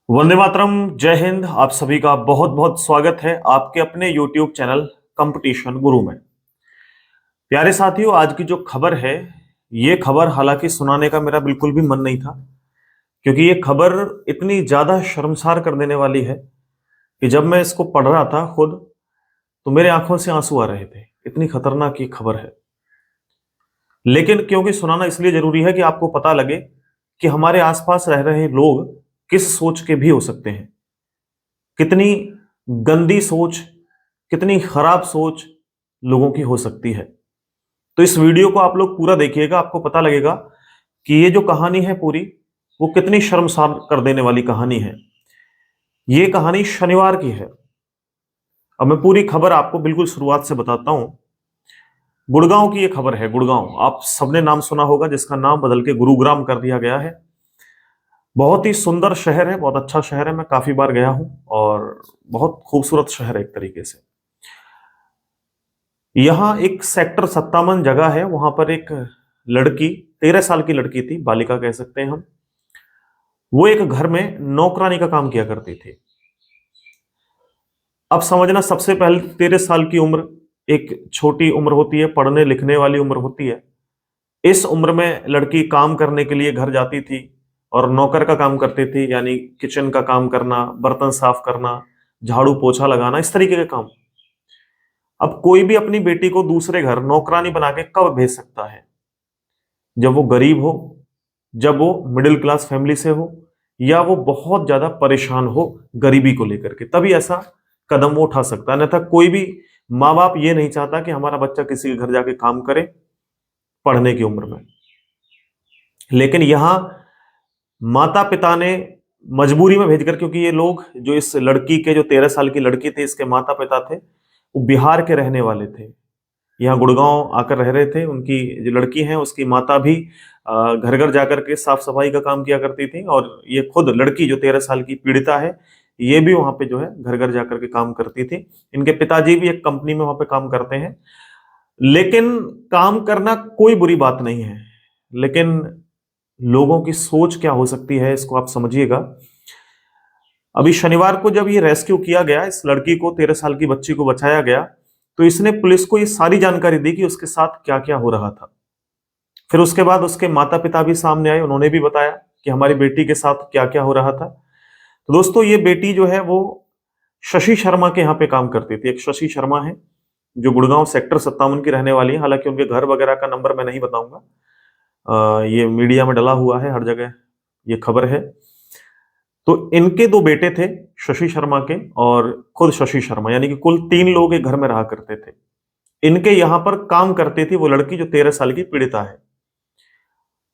वंदे मातरम। जय हिंद। आप सभी का बहुत बहुत स्वागत है आपके अपने YouTube चैनल कंपटीशन गुरु में। प्यारे साथियों, आज की जो खबर है, ये खबर हालांकि सुनाने का मेरा बिल्कुल भी मन नहीं था, क्योंकि ये खबर इतनी ज्यादा शर्मसार कर देने वाली है कि जब मैं इसको पढ़ रहा था खुद, तो मेरे आंखों से आंसू आ रहे थे। इतनी खतरनाक ये खबर है, लेकिन क्योंकि सुनाना इसलिए जरूरी है कि आपको पता लगे कि हमारे आसपास रह रहे लोग किस सोच के भी हो सकते हैं। कितनी गंदी सोच, कितनी खराब सोच लोगों की हो सकती है। तो इस वीडियो को आप लोग पूरा देखिएगा, आपको पता लगेगा कि ये जो कहानी है पूरी, वो कितनी शर्मसार कर देने वाली कहानी है। ये कहानी शनिवार की है। अब मैं पूरी खबर आपको बिल्कुल शुरुआत से बताता हूं। गुड़गांव की ये खबर है। गुड़गांव, आप सबने नाम सुना होगा, जिसका नाम बदल के गुरुग्राम कर दिया गया है। बहुत ही सुंदर शहर है, बहुत अच्छा शहर है, मैं काफी बार गया हूं और बहुत खूबसूरत शहर है एक तरीके से। यहाँ एक सेक्टर 57 जगह है, वहां पर एक लड़की, 13 साल की लड़की थी, बालिका कह सकते हैं हम। वो एक घर में नौकरानी का काम किया करती थी। अब समझना, सबसे पहले 13 साल की उम्र एक छोटी उम्र होती है, पढ़ने लिखने वाली उम्र होती है। इस उम्र में लड़की काम करने के लिए घर जाती थी और नौकर का काम करती थी, यानी किचन का काम करना, बर्तन साफ करना, झाड़ू पोछा लगाना, इस तरीके के काम। अब कोई भी अपनी बेटी को दूसरे घर नौकरानी बना के कब भेज सकता है? जब वो गरीब हो, जब वो मिडिल क्लास फैमिली से हो, या वो बहुत ज्यादा परेशान हो गरीबी को लेकर के, तभी ऐसा कदम वो उठा सकता है। अन्यथा कोई भी माँ बाप ये नहीं चाहता कि हमारा बच्चा किसी के घर जाके काम करे पढ़ने की उम्र में। लेकिन यहां माता पिता ने मजबूरी में भेजकर, क्योंकि ये लोग जो इस लड़की के, जो 13 साल की लड़की थी, इसके माता पिता थे, वो बिहार के रहने वाले थे, यहाँ गुड़गांव आकर रह रहे थे। उनकी जो लड़की है, उसकी माता भी घर घर जाकर के साफ सफाई का काम किया करती थी, और ये खुद लड़की जो 13 साल की पीड़िता है, ये भी वहां पे जो है घर घर जाकर के काम करती थी। इनके पिताजी भी एक कंपनी में वहां पे काम करते हैं। लेकिन काम करना कोई बुरी बात नहीं है, लेकिन लोगों की सोच क्या हो सकती है, इसको आप समझिएगा। अभी शनिवार को जब ये रेस्क्यू किया गया, इस लड़की को, 13 साल की बच्ची को बचाया गया, तो इसने पुलिस को ये सारी जानकारी दी कि उसके साथ क्या क्या हो रहा था। फिर उसके बाद उसके माता पिता भी सामने आए, उन्होंने भी बताया कि हमारी बेटी के साथ क्या क्या हो रहा था। तो दोस्तों, ये बेटी जो है वो शशि शर्मा के यहाँ पे काम करती थी। एक शशि शर्मा है जो गुड़गांव सेक्टर 57 की रहने वाली है। हालांकि उनके घर वगैरह का नंबर मैं नहीं बताऊंगा, ये मीडिया में डला हुआ है, हर जगह ये खबर है। तो इनके दो बेटे थे, शशि शर्मा के और खुद शशि शर्मा, यानी कि कुल 3 लोग एक घर में रहा करते थे। इनके यहां पर काम करती थी वो लड़की जो 13 साल की पीड़िता है।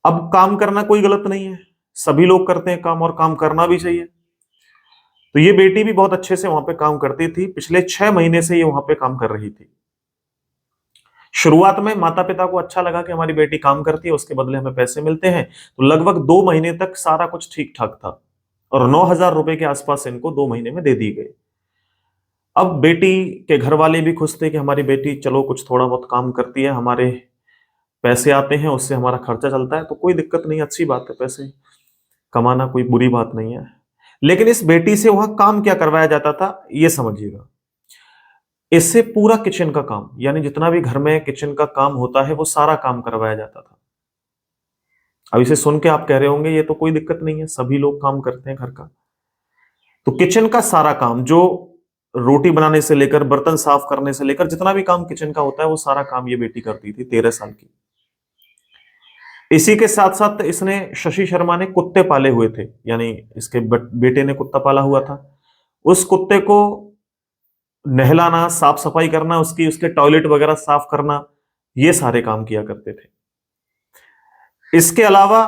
अब काम करना कोई गलत नहीं है, सभी लोग करते हैं काम, और काम करना भी चाहिए। तो ये बेटी भी बहुत अच्छे से वहां पे काम करती थी। पिछले 6 महीने से ये वहां पे काम कर रही थी। शुरुआत में माता पिता को अच्छा लगा कि हमारी बेटी काम करती है, उसके बदले हमें पैसे मिलते हैं। तो लगभग 2 महीने तक सारा कुछ ठीक ठाक था, और 9,000 रुपए के आसपास इनको 2 महीने में दे दी गई। अब बेटी के घर वाले भी खुश थे कि हमारी बेटी चलो कुछ थोड़ा बहुत काम करती है, हमारे पैसे आते हैं, उससे हमारा खर्चा चलता है, तो कोई दिक्कत नहीं, अच्छी बात है, पैसे कमाना कोई बुरी बात नहीं है। लेकिन इस बेटी से वहां काम क्या करवाया जाता था, ये समझिएगा। इससे पूरा किचन का काम, यानी जितना भी घर में किचन का काम होता है, वो सारा काम करवाया जाता था। अब इसे सुन के आप कह रहे होंगे ये तो कोई दिक्कत नहीं है, सभी लोग काम करते हैं घर का। तो किचन का सारा काम, जो रोटी बनाने से लेकर बर्तन साफ करने से लेकर जितना भी काम किचन का होता है, वो सारा काम ये बेटी करती थी, 13 साल की। इसी के साथ साथ इसने, शशि शर्मा ने कुत्ते पाले हुए थे, यानी इसके बेटे ने कुत्ता पाला हुआ था। उस कुत्ते को नहलाना, साफ सफाई करना, उसके टॉयलेट वगैरह साफ करना, ये सारे काम किया करते थे। इसके अलावा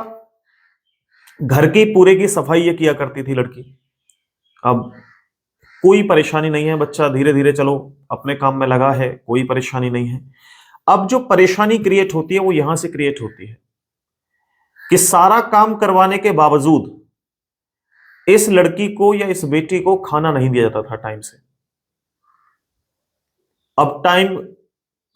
घर की पूरे की सफाई ये किया करती थी लड़की। अब कोई परेशानी नहीं है, बच्चा धीरे धीरे चलो अपने काम में लगा है, कोई परेशानी नहीं है। अब जो परेशानी क्रिएट होती है वो यहां से क्रिएट होती है कि सारा काम करवाने के बावजूद इस लड़की को या इस बेटी को खाना नहीं दिया जाता था टाइम से। अब टाइम,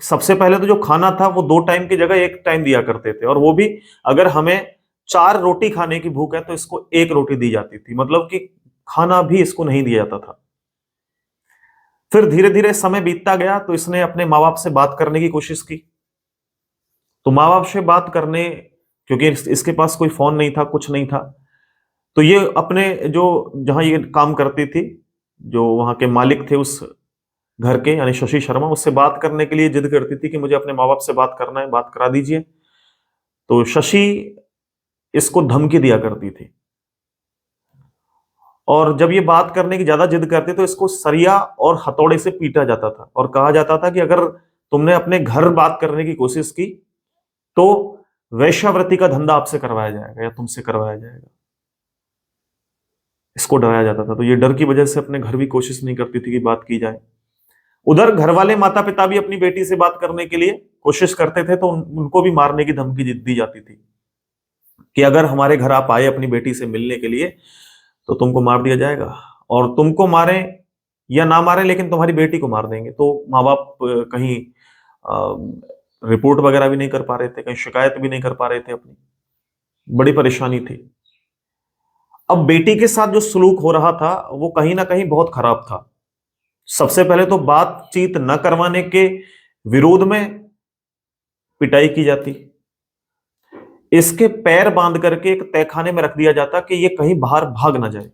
सबसे पहले तो जो खाना था वो 2 टाइम की जगह 1 टाइम दिया करते थे, और वो भी अगर हमें 4 रोटी खाने की भूख है तो इसको 1 रोटी दी जाती थी। मतलब कि खाना भी इसको नहीं दिया जाता था। फिर धीरे धीरे समय बीतता गया तो इसने अपने माँ बाप से बात करने की कोशिश की। तो माँ बाप से बात करने, क्योंकि इसके पास कोई फोन नहीं था, कुछ नहीं था, तो ये अपने जो जहां ये काम करती थी, जो वहां के मालिक थे उस घर के, यानी शशि शर्मा, उससे बात करने के लिए जिद करती थी कि मुझे अपने माँ बाप से बात करना है, बात करा दीजिए। तो शशि इसको धमकी दिया करती थी, और जब ये बात करने की ज्यादा जिद करती तो इसको सरिया और हथौड़े से पीटा जाता था और कहा जाता था कि अगर तुमने अपने घर बात करने की कोशिश की तो वैश्यावृत्ति का धंधा आपसे करवाया जाएगा या तुमसे करवाया जाएगा। इसको डराया जाता था, तो ये डर की वजह से अपने घर भी कोशिश नहीं करती थी कि बात की जाए। उधर घर वाले माता पिता भी अपनी बेटी से बात करने के लिए कोशिश करते थे, तो उनको भी मारने की धमकी दी जाती थी कि अगर हमारे घर आप आए अपनी बेटी से मिलने के लिए तो तुमको मार दिया जाएगा, और तुमको मारे या ना मारे लेकिन तुम्हारी बेटी को मार देंगे। तो माँ बाप कहीं रिपोर्ट वगैरह भी नहीं कर पा रहे थे, कहीं शिकायत भी नहीं कर पा रहे थे अपनी, बड़ी परेशानी थी। अब बेटी के साथ जो सलूक हो रहा था वो कहीं ना कहीं बहुत खराब था। सबसे पहले तो बातचीत न करवाने के विरोध में पिटाई की जाती, इसके पैर बांध करके एक तहखाने में रख दिया जाता कि ये कहीं बाहर भाग ना जाए।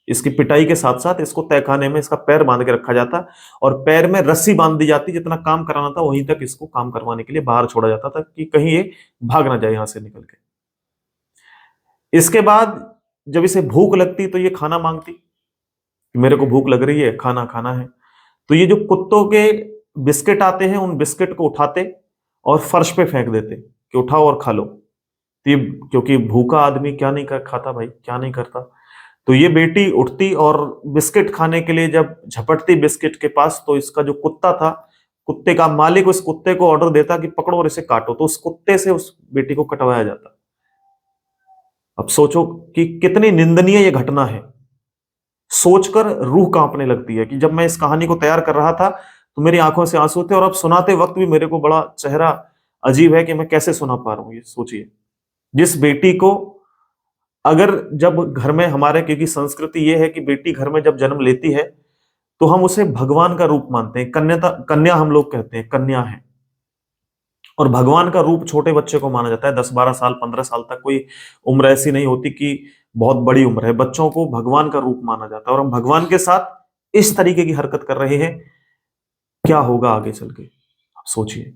इसकी पिटाई के साथ साथ इसको तहखाने में इसका पैर बांध के रखा जाता और पैर में रस्सी बांध दी जाती, जितना काम कराना था वहीं तक इसको काम करवाने के लिए बाहर छोड़ा जाता था कि कहीं ये भाग ना जाए यहां से निकल के। इसके बाद जब इसे भूख लगती तो ये खाना मांगती कि मेरे को भूख लग रही है, खाना खाना है। तो ये जो कुत्तों के बिस्किट आते हैं उन बिस्किट को उठाते और फर्श पे फेंक देते कि उठाओ और खा लो। तो ये, क्योंकि भूखा आदमी क्या नहीं खाता भाई, क्या नहीं करता। तो ये बेटी उठती और बिस्किट खाने के लिए जब झपटती बिस्किट के पास, तो इसका जो कुत्ता था, कुत्ते का मालिक उस कुत्ते को ऑर्डर देता कि पकड़ो और इसे काटो, तो उस कुत्ते से उस बेटी को कटवाया जाता। अब सोचो कि कितनी निंदनीय ये घटना है, सोचकर रूह कांपने लगती है कि जब मैं इस कहानी को तैयार कर रहा था तो मेरी आंखों से आंसू थे, और अब सुनाते वक्त भी मेरे को बड़ा चेहरा अजीब है कि मैं कैसे सुना पा रहा हूं। ये सोचिए, जिस बेटी को अगर जब घर में हमारे, क्योंकि संस्कृति ये है कि बेटी घर में जब जन्म लेती है तो हम उसे भगवान का रूप मानते हैं, कन्या हम लोग कहते हैं कन्या है, और भगवान का रूप छोटे बच्चे को माना जाता है। 10-12 साल 15 साल तक कोई उम्र ऐसी नहीं होती कि बहुत बड़ी उम्र है, बच्चों को भगवान का रूप माना जाता है, और हम भगवान के साथ इस तरीके की हरकत कर रहे हैं, क्या होगा आगे चल के आप सोचिए।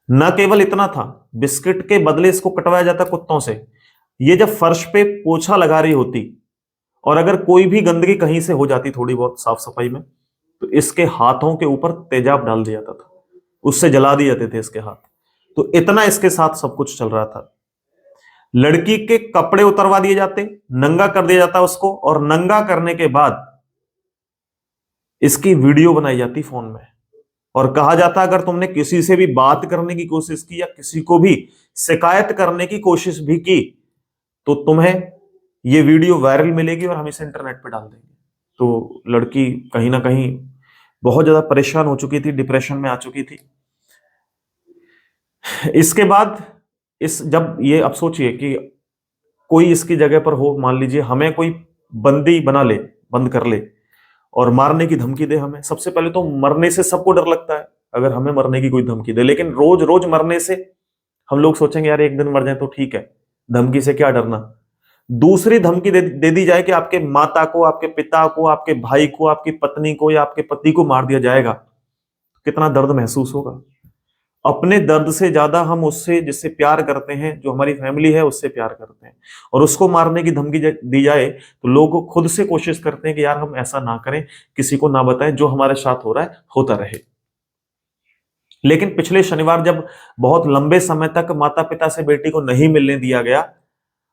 न केवल इतना था, बिस्किट के बदले इसको कटवाया जाता कुत्तों से। ये जब फर्श पे पोछा लगा रही होती और अगर कोई भी गंदगी कहीं से हो जाती थोड़ी बहुत साफ सफाई में, तो इसके हाथों के ऊपर तेजाब डाल दिया जाता था, उससे जला दिए जाते थे इसके हाथ। तो इतना इसके साथ सब कुछ चल रहा था। लड़की के कपड़े उतरवा दिए जाते, नंगा कर दिया जाता उसको, और नंगा करने के बाद इसकी वीडियो बनाई जाती फोन में, और कहा जाता अगर तुमने किसी से भी बात करने की कोशिश की या किसी को भी शिकायत करने की कोशिश भी की तो तुम्हें ये वीडियो वायरल मिलेगी और हम इसे इंटरनेट पे डाल देंगे। तो लड़की कहीं ना कहीं बहुत ज्यादा परेशान हो चुकी थी, डिप्रेशन में आ चुकी थी। इसके बाद जब ये, अब सोचिए कि कोई इसकी जगह पर हो, मान लीजिए हमें कोई बंदी बना ले, बंद कर ले और मारने की धमकी दे हमें। सबसे पहले तो मरने से सबको डर लगता है अगर हमें मरने की कोई धमकी दे, लेकिन रोज रोज मरने से हम लोग सोचेंगे यार एक दिन मर जाए तो ठीक है, धमकी से क्या डरना। दूसरी धमकी दे दी जाए कि आपके माता को, आपके पिता को, आपके भाई को, आपकी पत्नी को या आपके पति को मार दिया जाएगा, कितना दर्द महसूस होगा। अपने दर्द से ज्यादा हम उससे जिससे प्यार करते हैं, जो हमारी फैमिली है, उससे प्यार करते हैं, और उसको मारने की धमकी दी जाए तो लोग खुद से कोशिश करते हैं कि यार हम ऐसा ना करें, किसी को ना बताएं, जो हमारे साथ हो रहा है होता रहे। लेकिन पिछले शनिवार जब बहुत लंबे समय तक माता पिता से बेटी को नहीं मिलने दिया गया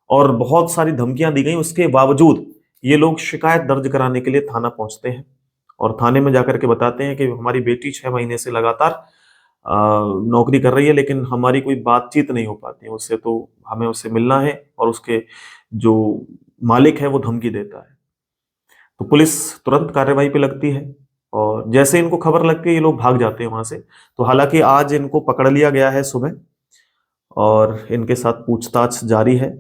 और बहुत सारी धमकियां दी गई, उसके बावजूद ये लोग शिकायत दर्ज कराने के लिए थाना पहुंचते हैं और थाने में जाकर के बताते हैं कि हमारी बेटी 6 महीने से लगातार नौकरी कर रही है, लेकिन हमारी कोई बातचीत नहीं हो पाती है उससे, तो हमें उससे मिलना है, और उसके जो मालिक है वो धमकी देता है। तो पुलिस तुरंत कार्रवाई पे लगती है, और जैसे इनको खबर लगती है ये लोग भाग जाते हैं वहां से। तो हालांकि आज इनको पकड़ लिया गया है सुबह और इनके साथ पूछताछ जारी है।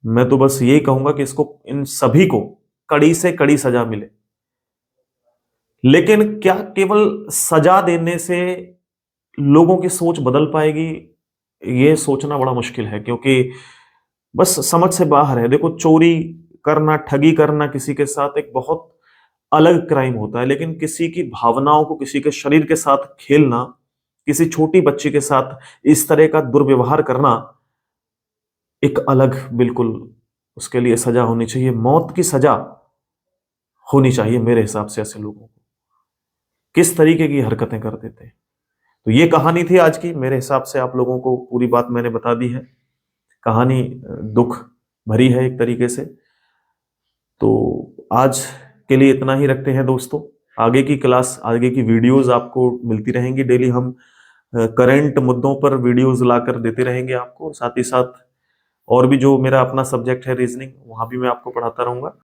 मैं तो बस यही कहूंगा कि इसको, इन सभी को कड़ी से कड़ी सजा मिले। लेकिन क्या केवल सजा देने से लोगों की सोच बदल पाएगी? ये सोचना बड़ा मुश्किल है, क्योंकि बस समझ से बाहर है। देखो, चोरी करना, ठगी करना किसी के साथ एक बहुत अलग क्राइम होता है, लेकिन किसी की भावनाओं को, किसी के शरीर के साथ खेलना, किसी छोटी बच्ची के साथ इस तरह का दुर्व्यवहार करना एक अलग, बिल्कुल उसके लिए सजा होनी चाहिए। मौत की सजा होनी चाहिए मेरे हिसाब से ऐसे लोगों को। किस तरीके की हरकतें कर देते हैं। तो ये कहानी थी आज की। मेरे हिसाब से आप लोगों को पूरी बात मैंने बता दी है। कहानी दुख भरी है एक तरीके से। तो आज के लिए इतना ही रखते हैं दोस्तों। आगे की क्लास, आगे की वीडियोस आपको मिलती रहेंगी डेली। हम करंट मुद्दों पर वीडियोस लाकर देते रहेंगे आपको। साथ ही साथ और भी जो मेरा अपना सब्जेक्ट है रीजनिंग, वहां भी मैं आपको पढ़ाता रहूंगा।